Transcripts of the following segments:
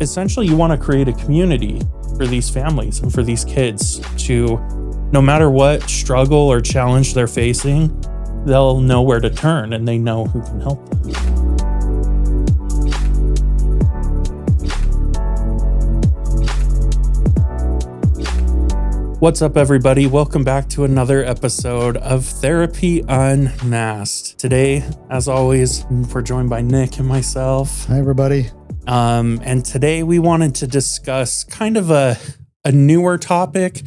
essentially you want to create a community for these families and for these kids to, no matter what struggle or challenge they're facing, they'll know where to turn and they know who can help them. What's up, everybody? Welcome back to another episode of Therapy Unmasked. Today, as always, we're joined by Nick and myself. Hi, everybody. And today we wanted to discuss kind of a newer topic,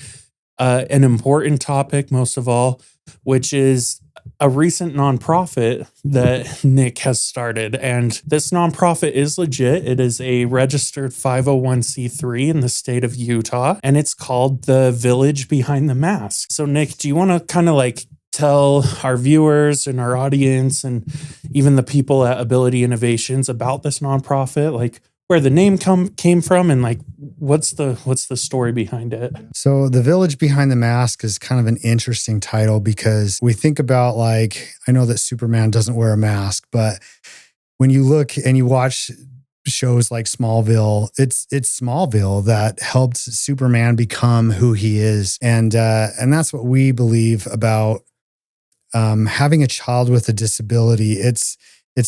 an important topic most of all, which is a recent nonprofit that Nick has started. And this nonprofit is legit. It is a registered 501c3 in the state of Utah, and it's called the Village Behind the Mask. So Nick, do you want to kind of tell our viewers and our audience and even the people at Ability Innovations about this nonprofit, where the name came from and what's the story behind it? So the Village Behind the Mask is kind of an interesting title because we think about I know that Superman doesn't wear a mask, but when you look and you watch shows like Smallville, it's Smallville that helped Superman become who he is. And that's what we believe about having a child with a disability. It's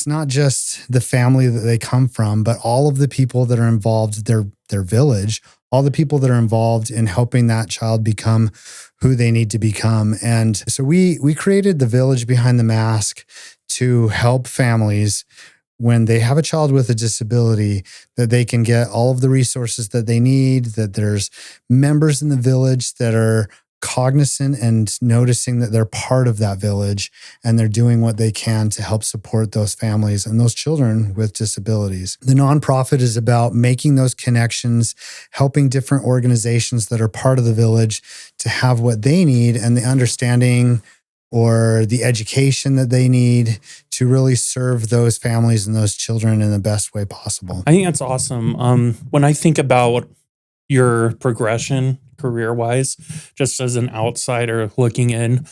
not just the family that they come from, but all of the people that are involved, their village, all the people that are involved in helping that child become who they need to become. And so we created the Village Behind the Mask to help families when they have a child with a disability, that they can get all of the resources that they need, that there's members in the village that are cognizant and noticing that they're part of that village and they're doing what they can to help support those families and those children with disabilities. The nonprofit is about making those connections, helping different organizations that are part of the village to have what they need and the understanding or the education that they need to really serve those families and those children in the best way possible. I think that's awesome. When I think about your progression career-wise, just as an outsider looking in,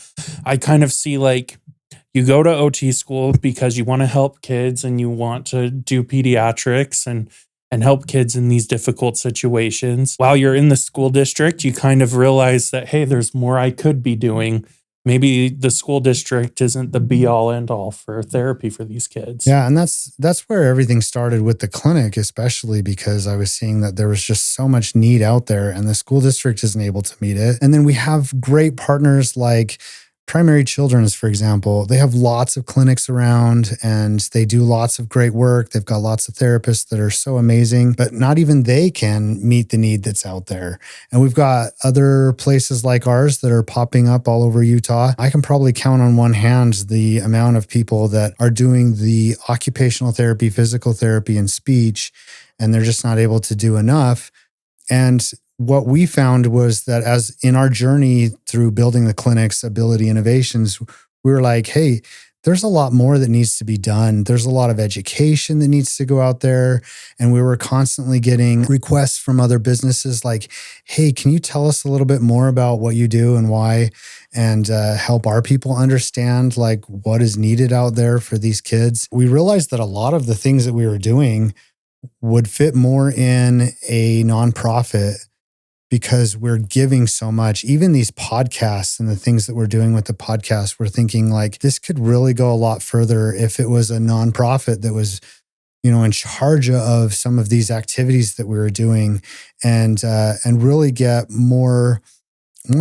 I kind of see you go to OT school because you want to help kids and you want to do pediatrics and help kids in these difficult situations. While you're in the school district, you kind of realize that, hey, there's more I could be doing. Maybe the school district isn't the be-all, end-all for therapy for these kids. Yeah, and that's where everything started with the clinic, especially because I was seeing that there was just so much need out there and the school district isn't able to meet it. And then we have great partners like Primary Children's, for example. They have lots of clinics around and they do lots of great work. They've got lots of therapists that are so amazing, but not even they can meet the need that's out there. And we've got other places like ours that are popping up all over Utah. I can probably count on one hand the amount of people that are doing the occupational therapy, physical therapy, and speech, and they're just not able to do enough. And what we found was that as in our journey through building the clinic's Ability Innovations, we were like, hey, there's a lot more that needs to be done. There's a lot of education that needs to go out there. And we were constantly getting requests from other businesses like, hey, can you tell us a little bit more about what you do and why, and help our people understand what is needed out there for these kids? We realized that a lot of the things that we were doing would fit more in a nonprofit because we're giving so much. Even these podcasts and the things that we're doing with the podcast, we're thinking this could really go a lot further if it was a nonprofit that was, in charge of some of these activities that we were doing and really get more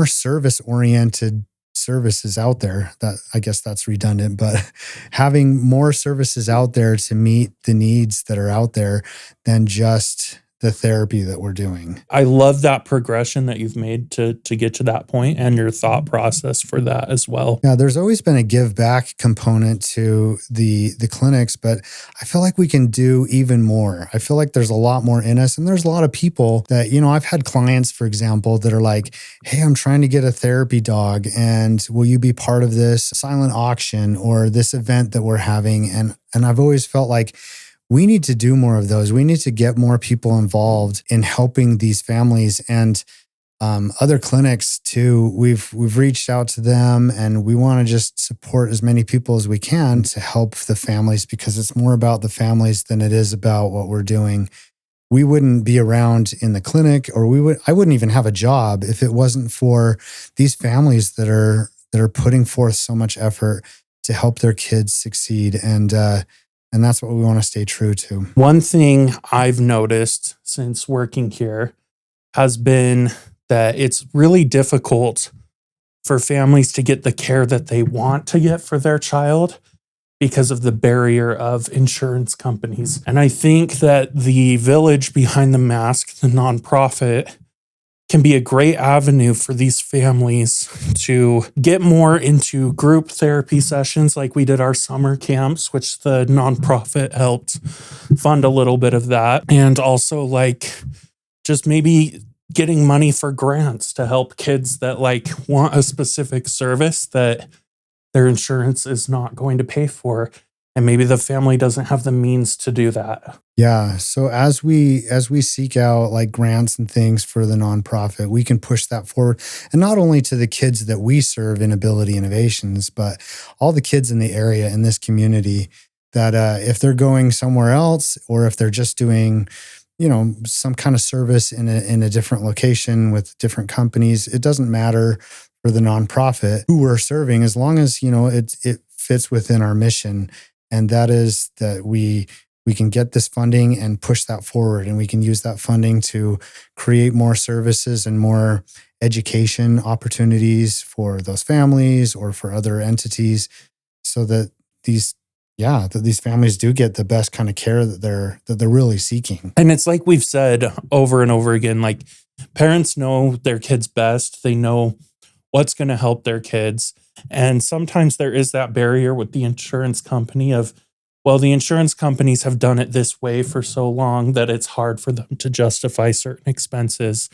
service-oriented services out there. That, I guess that's redundant, but having more services out there to meet the needs that are out there than just the therapy that we're doing. I love that progression that you've made to get to that point and your thought process for that as well. Yeah, there's always been a give back component to the clinics, but I feel like we can do even more. I feel like there's a lot more in us. And there's a lot of people that, I've had clients, for example, that are like, hey, I'm trying to get a therapy dog and will you be part of this silent auction or this event that we're having? And I've always felt like we need to do more of those. We need to get more people involved in helping these families and other clinics too. We've reached out to them and we want to just support as many people as we can to help the families because it's more about the families than it is about what we're doing. we wouldn't be around in the clinic, or I wouldn't even have a job if it wasn't for these families that are putting forth so much effort to help their kids succeed. And that's what we want to stay true to. One thing I've noticed since working here has been that it's really difficult for families to get the care that they want to get for their child because of the barrier of insurance companies. And I think that the Village Behind the Mask, the nonprofit, can be a great avenue for these families to get more into group therapy sessions like we did our summer camps, which the nonprofit helped fund a little bit of that. And also like just maybe getting money for grants to help kids that like want a specific service that their insurance is not going to pay for. And maybe the family doesn't have the means to do that. Yeah. So as we seek out like grants and things for the nonprofit, we can push that forward. And not only to the kids that we serve in Ability Innovations, but all the kids in the area, in this community, that if they're going somewhere else, or if they're just doing, some kind of service in a different location with different companies, it doesn't matter for the nonprofit who we're serving, as long as, it fits within our mission. And that is that we can get this funding and push that forward. And we can use that funding to create more services and more education opportunities for those families or for other entities, so that these families do get the best kind of care that they're really seeking. And it's like we've said over and over again, like parents know their kids best. They know what's going to help their kids. And sometimes there is that barrier with the insurance company of, well, the insurance companies have done it this way for so long that it's hard for them to justify certain expenses.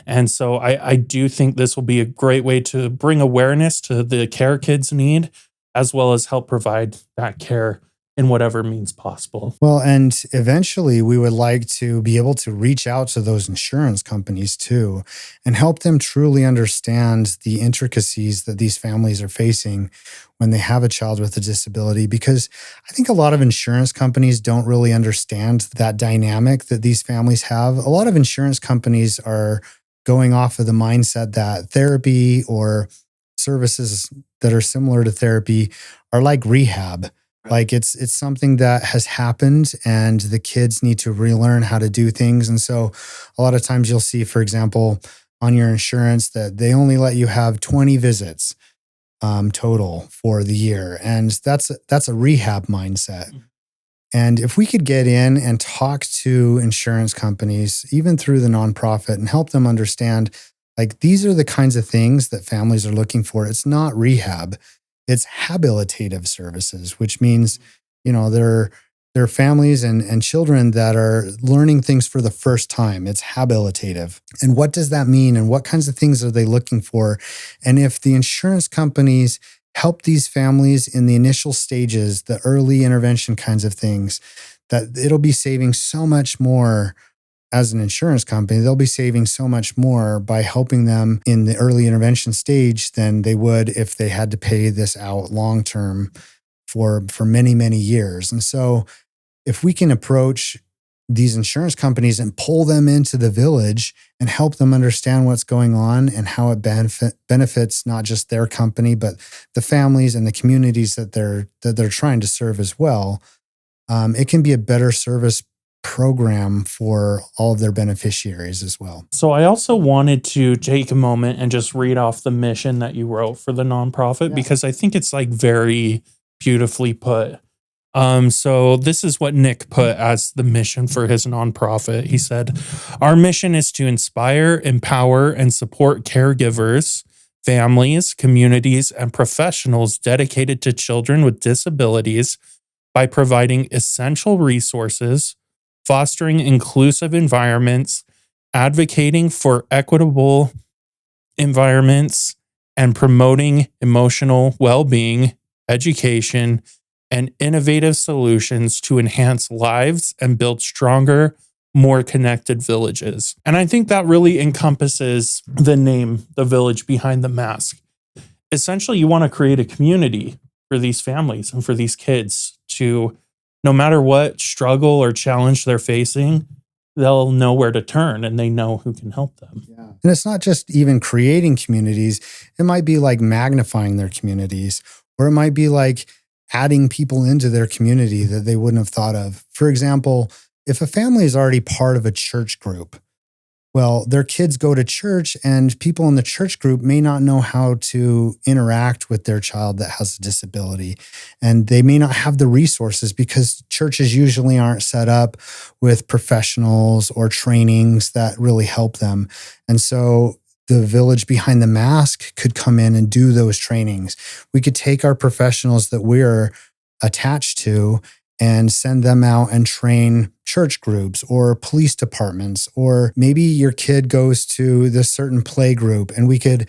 And so I do think this will be a great way to bring awareness to the care kids need, as well as help provide that care in whatever means possible. Well, and eventually we would like to be able to reach out to those insurance companies too, and help them truly understand the intricacies that these families are facing when they have a child with a disability. Because I think a lot of insurance companies don't really understand that dynamic that these families have. A lot of insurance companies are going off of the mindset that therapy or services that are similar to therapy are like rehab. Like it's something that has happened and the kids need to relearn how to do things. And so a lot of times you'll see, for example, on your insurance that they only let you have 20 visits total for the year. And that's a rehab mindset. And if we could get in and talk to insurance companies, even through the nonprofit, and help them understand, like, these are the kinds of things that families are looking for. It's not rehab. It's habilitative services, which means, they're families and children that are learning things for the first time. It's habilitative. And what does that mean? And what kinds of things are they looking for? And if the insurance companies help these families in the initial stages, the early intervention kinds of things, that it'll be saving so much more. As an insurance company, they'll be saving so much more by helping them in the early intervention stage than they would if they had to pay this out long-term for many, many years. And so if we can approach these insurance companies and pull them into the village and help them understand what's going on and how it benefits not just their company, but the families and the communities that they're trying to serve as well, it can be a better service program for all of their beneficiaries as well. So I also wanted to take a moment and just read off the mission that you wrote for the nonprofit, because I think it's like very beautifully put. So this is what Nick put as the mission for his nonprofit. He said, "Our mission is to inspire, empower, and support caregivers, families, communities, and professionals dedicated to children with disabilities by providing essential resources, fostering inclusive environments, advocating for equitable environments, and promoting emotional well-being, education, and innovative solutions to enhance lives and build stronger, more connected villages." And I think that really encompasses the name, The Village Behind the Mask. Essentially, you want to create a community for these families and for these kids to, no matter what struggle or challenge they're facing, they'll know where to turn and they know who can help them. Yeah. And it's not just even creating communities. It might be like magnifying their communities, or it might be like adding people into their community that they wouldn't have thought of. For example, if a family is already part of a church group, well, their kids go to church and people in the church group may not know how to interact with their child that has a disability. And they may not have the resources because churches usually aren't set up with professionals or trainings that really help them. And so the Village Behind the Mask could come in and do those trainings. We could take our professionals that we're attached to and send them out and train church groups or police departments, or maybe your kid goes to this certain play group and we could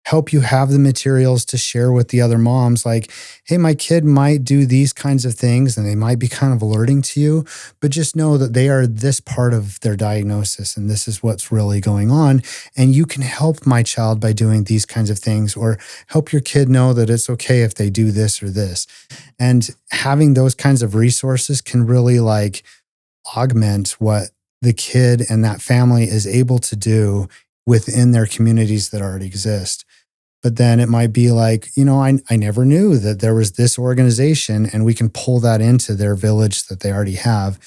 help you have the materials to share with the other moms. Like, hey, my kid might do these kinds of things and they might be kind of alerting to you, but just know that they are this part of their diagnosis and this is what's really going on. And you can help my child by doing these kinds of things, or help your kid know that it's okay if they do this or this. And having those kinds of resources can really like augment what the kid and that family is able to do within their communities that already exist. But then it might be like, I never knew that there was this organization, and we can pull that into their village that they already have,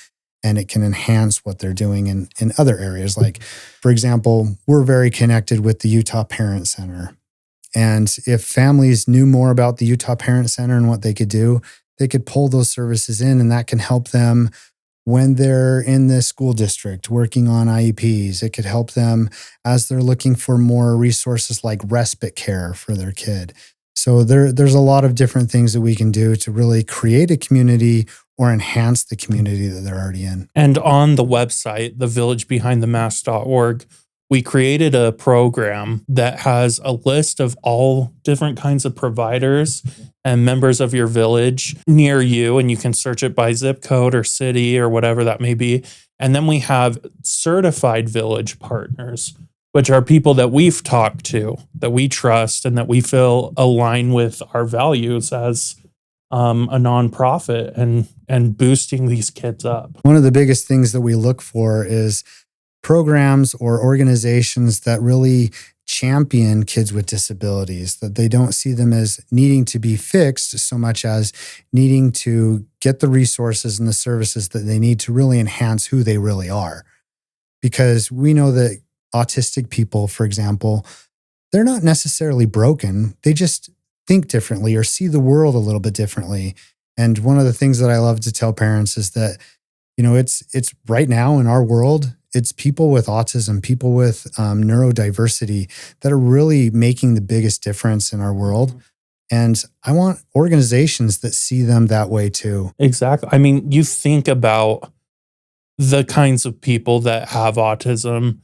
and it can enhance what they're doing in other areas. Like, for example, we're very connected with the Utah Parent Center. And if families knew more about the Utah Parent Center and what they could do, they could pull those services in, and that can help them when they're in the school district working on IEPs. It could help them as they're looking for more resources like respite care for their kid. So there's a lot of different things that we can do to really create a community or enhance the community that they're already in. And on the website, thevillagebehindthemask.org, we created a program that has a list of all different kinds of providers and members of your village near you, and you can search it by zip code or city or whatever that may be. And then we have certified village partners, which are people that we've talked to, that we trust, and that we feel align with our values as a nonprofit and boosting these kids up. One of the biggest things that we look for is programs or organizations that really champion kids with disabilities, that they don't see them as needing to be fixed so much as needing to get the resources and the services that they need to really enhance who they really are. Because we know that autistic people, for example, they're not necessarily broken. They just think differently or see the world a little bit differently. And one of the things that I love to tell parents is that, it's right now in our world, it's people with autism, people with neurodiversity that are really making the biggest difference in our world. And I want organizations that see them that way too. Exactly. I mean, you think about the kinds of people that have autism,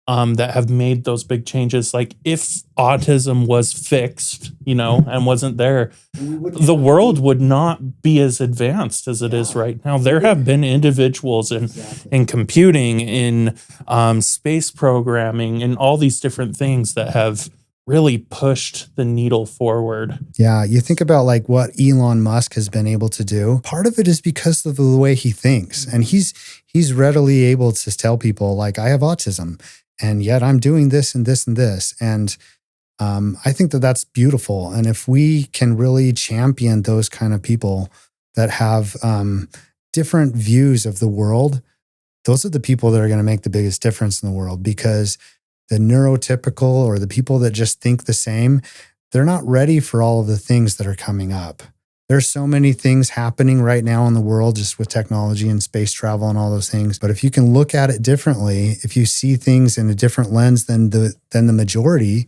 that have made those big changes. Like, if autism was fixed, and wasn't there, the world would not be as advanced as it is right now. There have been individuals in computing, in space programming, and all these different things that have really pushed the needle forward. Yeah, you think about like what Elon Musk has been able to do. Part of it is because of the way he thinks. And he's readily able to tell people like, I have autism, and yet I'm doing this and this and this. And I think that that's beautiful. And if we can really champion those kind of people that have different views of the world, those are the people that are going to make the biggest difference in the world. Because the neurotypical, or the people that just think the same, they're not ready for all of the things that are coming up. There's so many things happening right now in the world just with technology and space travel and all those things. But if you can look at it differently, if you see things in a different lens than the majority,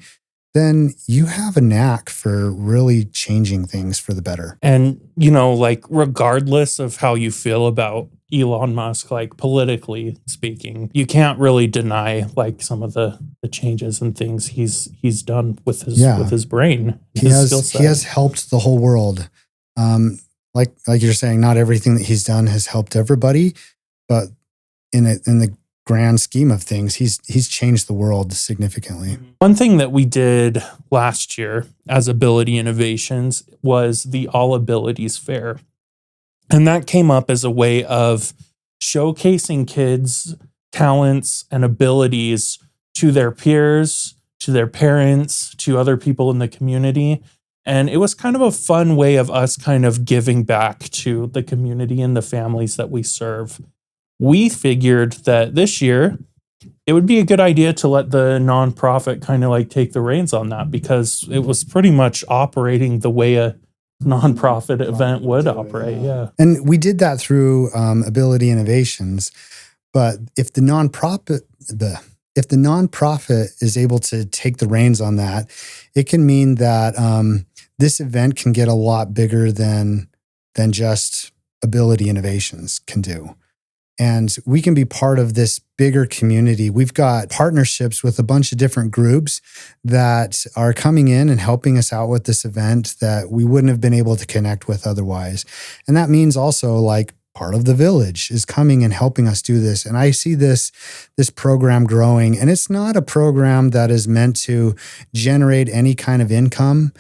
then you have a knack for really changing things for the better. And, like, regardless of how you feel about Elon Musk, like politically speaking, you can't really deny like some of the changes and things he's done with his brain. He has helped the whole world. Like you're saying, not everything that he's done has helped everybody, but in the grand scheme of things, he's changed the world significantly. One thing that we did last year as Ability Innovations was the All Abilities Fair. And that came up as a way of showcasing kids talents and abilities to their peers, to their parents, to other people in the community. And it was kind of a fun way of us kind of giving back to the community and the families that we serve. We figured that this year it would be a good idea to let the nonprofit kind of like take the reins on that, because it was pretty much operating the way a nonprofit event would operate. Yeah. And we did that through Ability Innovations. But if the nonprofit is able to take the reins on that, it can mean that this event can get a lot bigger than just Ability Innovations can do. And we can be part of this bigger community. We've got partnerships with a bunch of different groups that are coming in and helping us out with this event that we wouldn't have been able to connect with otherwise. And that means also like part of the village is coming and helping us do this. And I see this program growing. And it's not a program that is meant to generate any kind of income,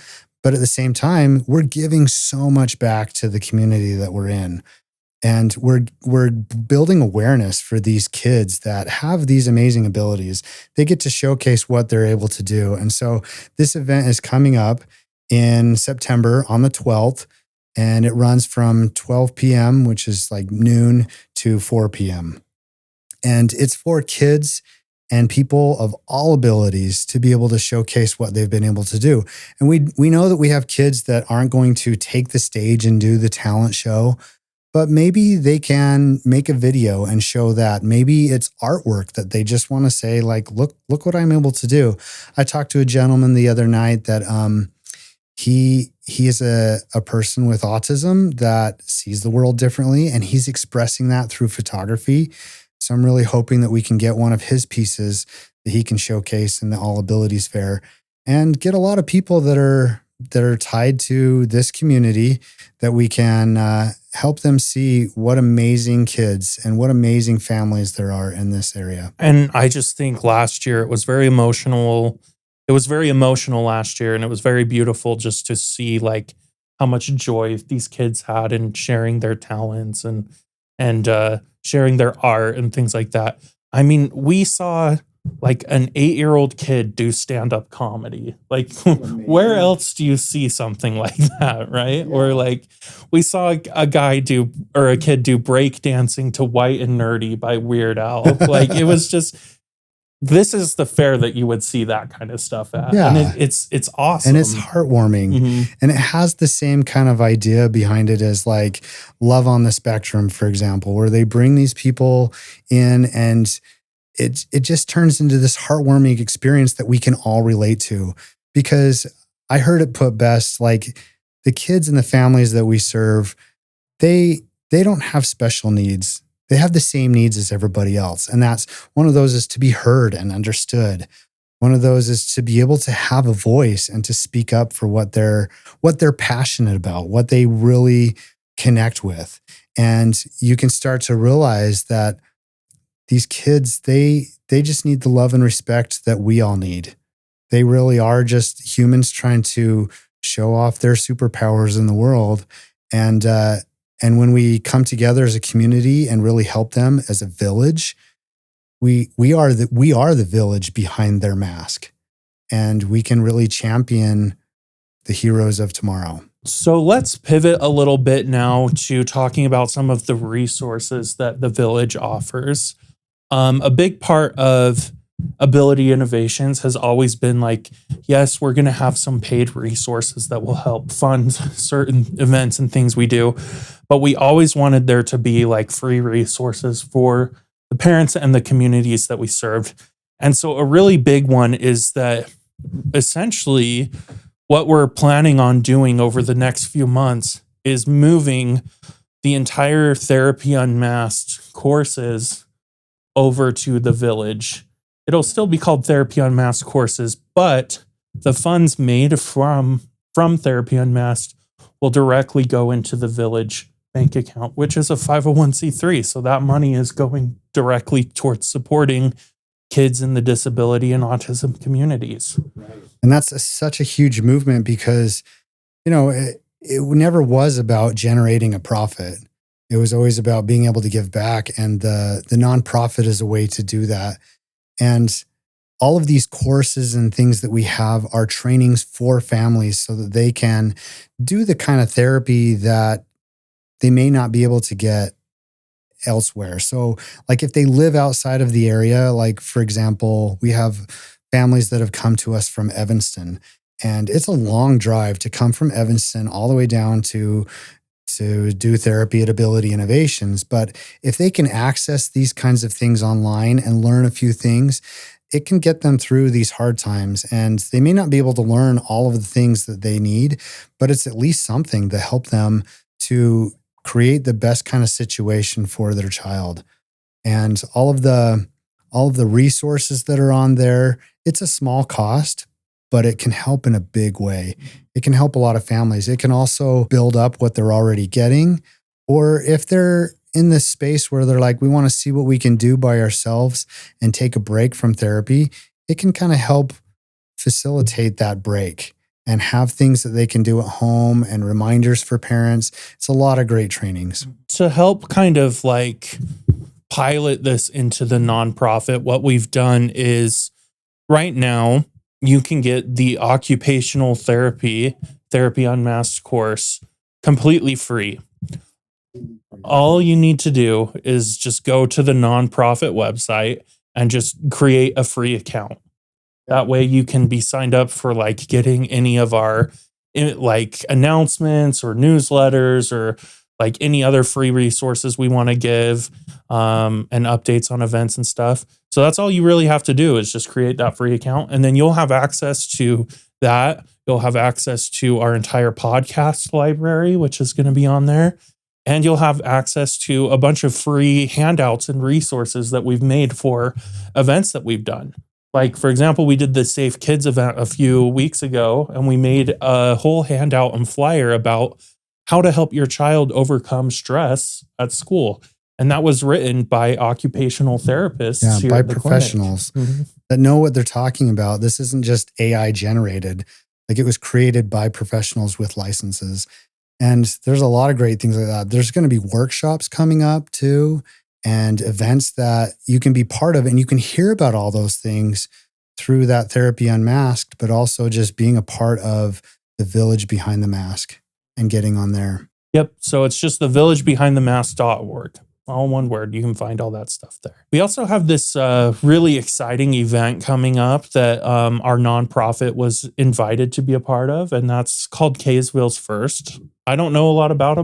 but at the same time, we're giving so much back to the community that we're in. And we're building awareness for these kids that have these amazing abilities. They get to showcase what they're able to do. And so this event is coming up in September on the 12th, and it runs from 12 p.m., which is like noon, to 4 p.m. And it's for kids and people of all abilities to be able to showcase what they've been able to do. And we know that we have kids that aren't going to take the stage and do the talent show, but maybe they can make a video and show that. Maybe it's artwork that they just want to say, like, look what I'm able to do. I talked to a gentleman the other night that he is a person with autism that sees the world differently, and he's expressing that through photography. So I'm really hoping that we can get one of his pieces that he can showcase in the All Abilities Fair and get a lot of people that are tied to this community, that we can help them see what amazing kids and what amazing families there are in this area. And I just think last year it was very emotional. It was very emotional last year, and it was very beautiful just to see like how much joy these kids had in sharing their talents and sharing their art and things like that. I mean, we saw like an 8-year-old kid do stand-up comedy. Like, where else do you see something like that, right? Yeah. Or like, we saw a kid do break dancing to White and Nerdy by Weird Al. Like, it was just, this is the fair that you would see that kind of stuff at. Yeah. And it's awesome. And it's heartwarming. Mm-hmm. And it has the same kind of idea behind it as like Love on the Spectrum, for example, where they bring these people in and it just turns into this heartwarming experience that we can all relate to. Because I heard it put best, like the kids and the families that we serve, they don't have special needs. They have the same needs as everybody else. And that's one of those is to be heard and understood. One of those is to be able to have a voice and to speak up for what they're passionate about, what they really connect with. And you can start to realize that these kids, they just need the love and respect that we all need. They really are just humans trying to show off their superpowers in the world. And when we come together as a community and really help them as a village, we are the village behind their mask. And we can really champion the heroes of tomorrow. So let's pivot a little bit now to talking about some of the resources that the village offers. A big part of Ability Innovations has always been like, yes, we're going to have some paid resources that will help fund certain events and things we do, but we always wanted there to be like free resources for the parents and the communities that we served. And so a really big one is that essentially what we're planning on doing over the next few months is moving the entire Therapy Unmasked courses over to the village. It'll still be called Therapy Unmasked courses, but the funds made from Therapy Unmasked will directly go into the village bank account, which is a 501c3. So that money is going directly towards supporting kids in the disability and autism communities. Right. And that's such a huge movement because, it never was about generating a profit. It was always about being able to give back, and the nonprofit is a way to do that. And all of these courses and things that we have are trainings for families so that they can do the kind of therapy that they may not be able to get elsewhere. So, like if they live outside of the area, like for example, we have families that have come to us from Evanston, and it's a long drive to come from Evanston all the way down to do therapy at Ability Innovations. But if they can access these kinds of things online and learn a few things, it can get them through these hard times. And they may not be able to learn all of the things that they need, but it's at least something to help them to create the best kind of situation for their child. And all of the resources that are on there, it's a small cost, but it can help in a big way. It can help a lot of families. It can also build up what they're already getting. Or if they're in this space where they're like, we want to see what we can do by ourselves and take a break from therapy, it can kind of help facilitate that break and have things that they can do at home and reminders for parents. It's a lot of great trainings. To help kind of like pilot this into the nonprofit, what we've done is right now you can get the Occupational Therapy Unmasked course completely free. All you need to do is just go to the nonprofit website and just create a free account. That way you can be signed up for like getting any of our like announcements or newsletters or like any other free resources we want to give, and updates on events and stuff. So that's all you really have to do is just create that free account, and then you'll have access to that. You'll have access to our entire podcast library, which is going to be on there. And you'll have access to a bunch of free handouts and resources that we've made for events that we've done. Like, for example, we did the Safe Kids event a few weeks ago, and we made a whole handout and flyer about how to help your child overcome stress at school. And that was written by occupational therapists. Yeah, by professionals that know what they're talking about. This isn't just AI generated. Like, it was created by professionals with licenses. And there's a lot of great things like that. There's going to be workshops coming up too, and events that you can be part of, and you can hear about all those things through that Therapy Unmasked, but also just being a part of the Village Behind the Mask and getting on there. Yep. So it's just the villagebehindthemask.org. All one word. You can find all that stuff there. We also have this really exciting event coming up that our nonprofit was invited to be a part of, and that's called Kaysville First. I don't know a lot about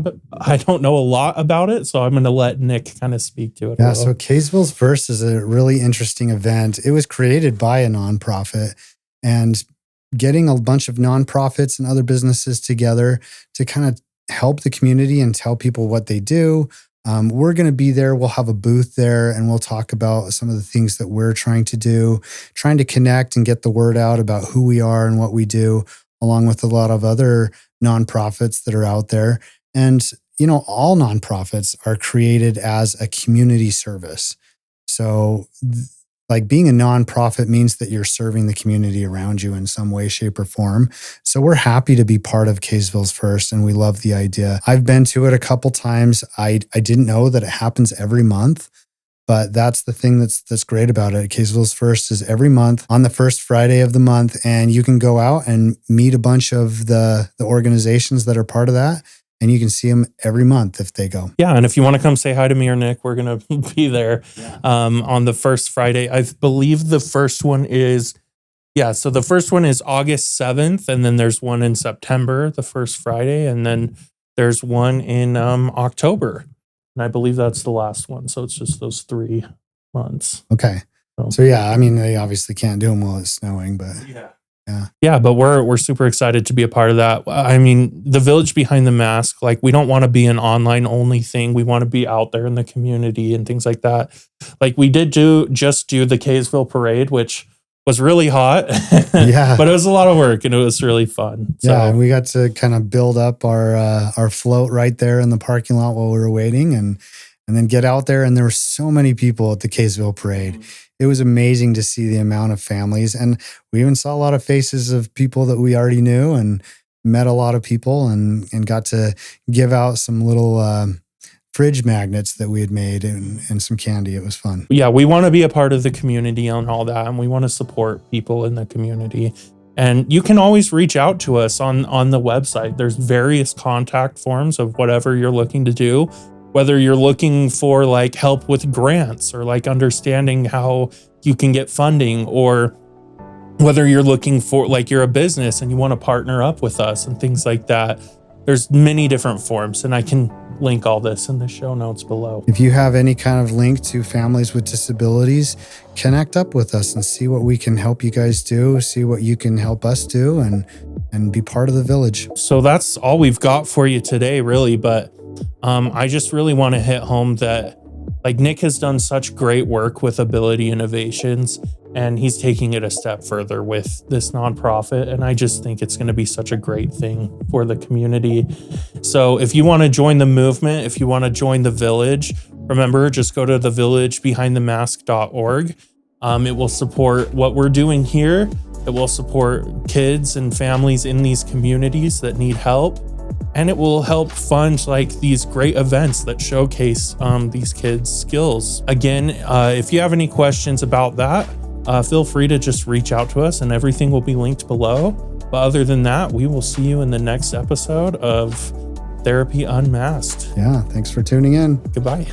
it, so I'm going to let Nick kind of speak to it. Yeah, so Kaysville First is a really interesting event. It was created by a nonprofit, and getting a bunch of nonprofits and other businesses together to kind of help the community and tell people what they do. We're going to be there. We'll have a booth there, and we'll talk about some of the things that we're trying to do, trying to connect and get the word out about who we are and what we do, along with a lot of other nonprofits that are out there. And, you know, all nonprofits are created as a community service. So like being a nonprofit means that you're serving the community around you in some way, shape, or form. So we're happy to be part of Kaysville First, and we love the idea. I've been to it a couple times. I didn't know that it happens every month, but that's the thing that's great about it. Kaysville First is every month on the first Friday of the month, and you can go out and meet a bunch of the organizations that are part of that. And you can see them every month if they go. Yeah, and if you want to come say hi to me or Nick, we're going to be there on the first Friday. I believe the first one is, so the first one is August 7th, and then there's one in September, the first Friday, and then there's one in October. And I believe that's the last one. So it's just those 3 months. Okay. So yeah, I mean, they obviously can't do them while it's snowing, but yeah, but we're super excited to be a part of that. I mean, the Village Behind the Mask, like, we don't want to be an online only thing. We want to be out there in the community and things like that. Like, we did just do the Kaysville Parade, which was really hot. Yeah, but it was a lot of work and it was really fun. So, yeah, and we got to kind of build up our float right there in the parking lot while we were waiting, and then get out there. And there were so many people at the Kaysville Parade. It was amazing to see the amount of families. And we even saw a lot of faces of people that we already knew, and met a lot of people, and got to give out some little fridge magnets that we had made and some candy. It was fun. Yeah, we want to be a part of the community and all that, and we want to support people in the community. And you can always reach out to us on the website. There's various contact forms of whatever you're looking to do, whether you're looking for like help with grants or like understanding how you can get funding, or whether you're looking for like you're a business and you want to partner up with us and things like that. There's many different forms, and I can link all this in the show notes below. If you have any kind of link to families with disabilities, connect up with us and see what we can help you guys do, see what you can help us do, and be part of the village. So that's all we've got for you today, really. But I just really want to hit home that like Nick has done such great work with Ability Innovations, and he's taking it a step further with this nonprofit. And I just think it's going to be such a great thing for the community. So if you want to join the movement, if you want to join the village, remember, just go to thevillagebehindthemask.org. It will support what we're doing here. It will support kids and families in these communities that need help. And it will help fund like these great events that showcase these kids' skills. Again, if you have any questions about that, feel free to just reach out to us, and everything will be linked below. But other than that, we will see you in the next episode of Therapy Unmasked. Yeah, thanks for tuning in. Goodbye.